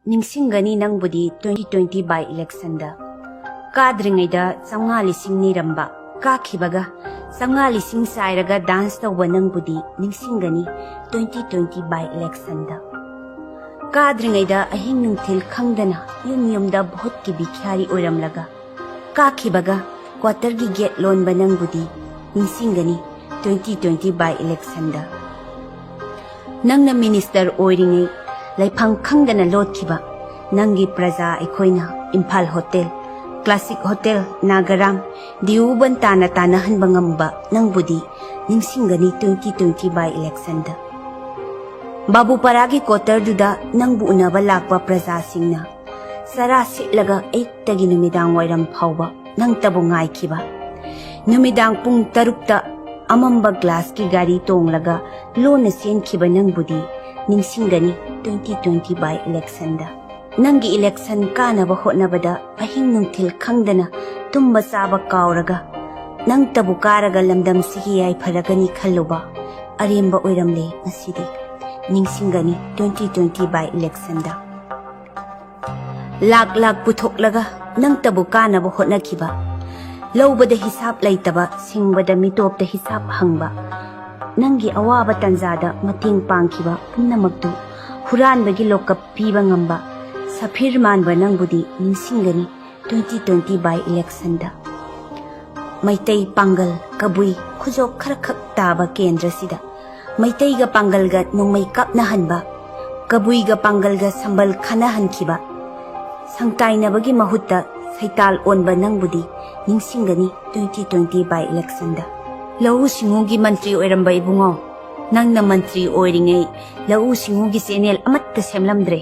ningsinggani nangbudi 2020 by election da. Kadringaida samnga lising niramba. Kakibaga samnga lising sairaga dance tawba nangbudi ningsinggani 2020 by election da. Kadringaida ahing nungtil khangdana yumda bahut ki bikhari oiramlaga. Kakibaga quarter gi get loan banangbudi ningsinggani 2020 by election da. Nangna minister oiringai laifang khangdana lotkiba nangi praja ekoina Imphal Hotel, Classic Hotel, Nagaram, diuban tana hanbangamba nangbudi ningsinggani 2020 by election da. Babu Paragi quarter duda nangbu unaba lakpa praja singna sara sitlaga 8 tagi numidang wairam phauba nang tabu ngaikiba. Numidang pung tarukta amamba glass ki gari tonglaga lona senkiba nangbudi ningsinggani 2020 by election da. Nangi election kanaba hotnabada ahing nungtil khangdana tumba saba kauraga nang tabu karaga lamdam sigi ai pharagani khalluba aremba oiramle ngasidi ningsinggani 2020 by election da. Lak puthoklaga nang tabu kanaba hotnakiba lawbada hisab laitaba singbada mitopta hisab hangba nangi awaba tanzada mating pangkiba pumnamaktu huranbagi lokap piba ngamba Safir manba nangbudi ningsinggani 2020 by election da. Maitai Pangal Kabui khujok kharakhak taba kendra sida Maitai ga Pangal ga nongmai kapna hanba Kabui ga Pangal ga sambal khana hankiba sangtainabagi mahutta saital onba nangbudi ningsinggani 2020 by election da. Lau singugi mantri oiramba ibungo nangna mantri oiringai lau singugi senel amatta semlamdre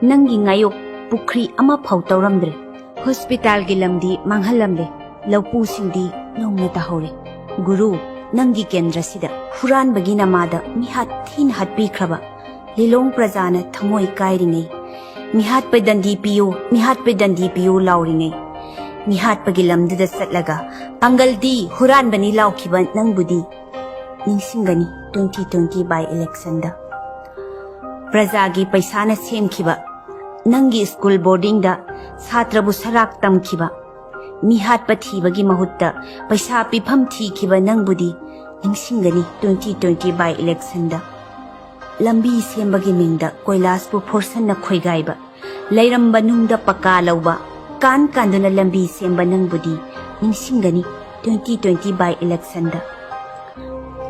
nangi ngayok pukri ama phau tawramdre hospital gi lamdi manghalamle laupu singdi longna tahore guru nangi kendra sida huran bagi namada mihat thin hatpi khraba lilong prajana thamoi kairingai mihat pe dandi piyo lauringai mihat pagi lamdida satlaga pangaldi huran bani laukhiban nangbudi ningsinggani 2020 by election da. Prajagi paisana semkhiba nangi school boarding da satrabu sarak tamkhiba mihat pathibagi mahutta paisa pifam thikhiba nangbudi ningsinggani 2020 by election da. Lambi sembagi mingda koilaspu forsan na khoigaiba lairamba nungda paka lauba kan kanduna lambi semba nangbudi ningsinggani 2020 by election da.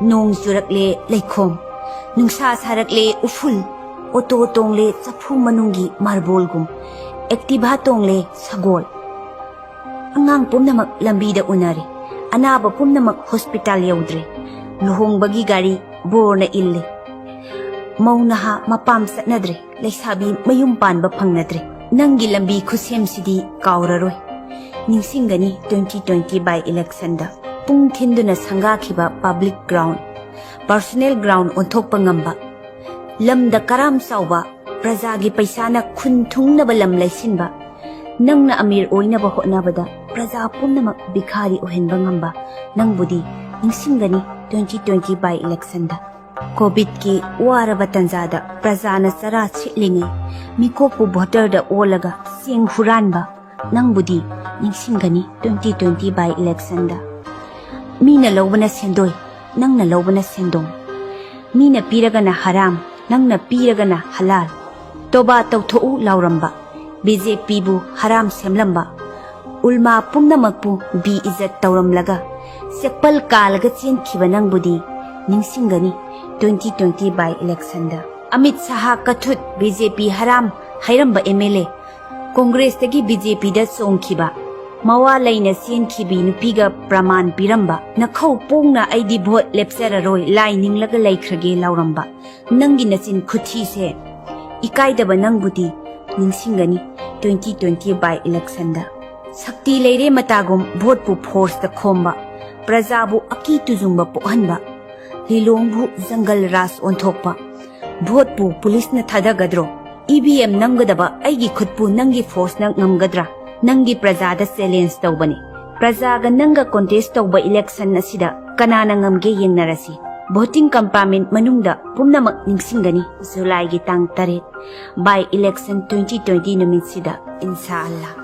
Nong surakle laikhom nungsa sarakle uful Oto tongle chapu manungi marbol Activa tongle sagol Angang pumnamak lambi da unari Anaba pumnamak hospital yaudre Luhong bagi gari borna ille Maunaha mapam satnadre Laisabi mayumpan ba pangnadre Nangi lambi kusem sidi kauraroi Ningsinggani 2020 by election da. Pung thinduna sangakiba public ground Personal ground onthok pangamba Lamda karam sauba prajagi paisana khun thungnaba lam laisinba nangna amir oinaba hotnabada praja pumnamak bikhari ohenba ngamba nangbudi ningsinggani 2020 by election da. Covid ki waraba tanzada prajana sara chitlingai mikopu voter da olaga sing huranba nangbudi ningsinggani 2020 by election da. Mina lawbana sendoi nangna lawbana sendong mina piragana haram nangna piragana halal toba tawthou lauramba BJP bu haram semlamba ulma pumnamakpu bi izzat tawramlaga sekpal kalaga chenkhiba nangbudi ningsinggani 2020 by election da. Amit Saha kathut BJP haram hairamba MLA Congress tagi BJP da songkhiba mawa laina senkhibi nupiga praman piramba nakhau pongna aidi vote lepsararoi lai ninglaga laikhrage lauramba nangi nachin khuthi se ikaidaba nangbudi ningsinggani 2020 by election da. Sakti leire matagum vote pu force da khomba prajabu aki tujumba pohanba lilongbu jangal ras onthokpa vote pu police na thadagadro EVM nangadaba aigi khutpu nangi force na ngamgadra nangi prajada challenge tawbani prajaga nanga contest tawba election asida kanana ngamge yengnarasi voting campaign manungda pumnamak ningsinggani July gi tang 8 by election 2020 numisida inshallah.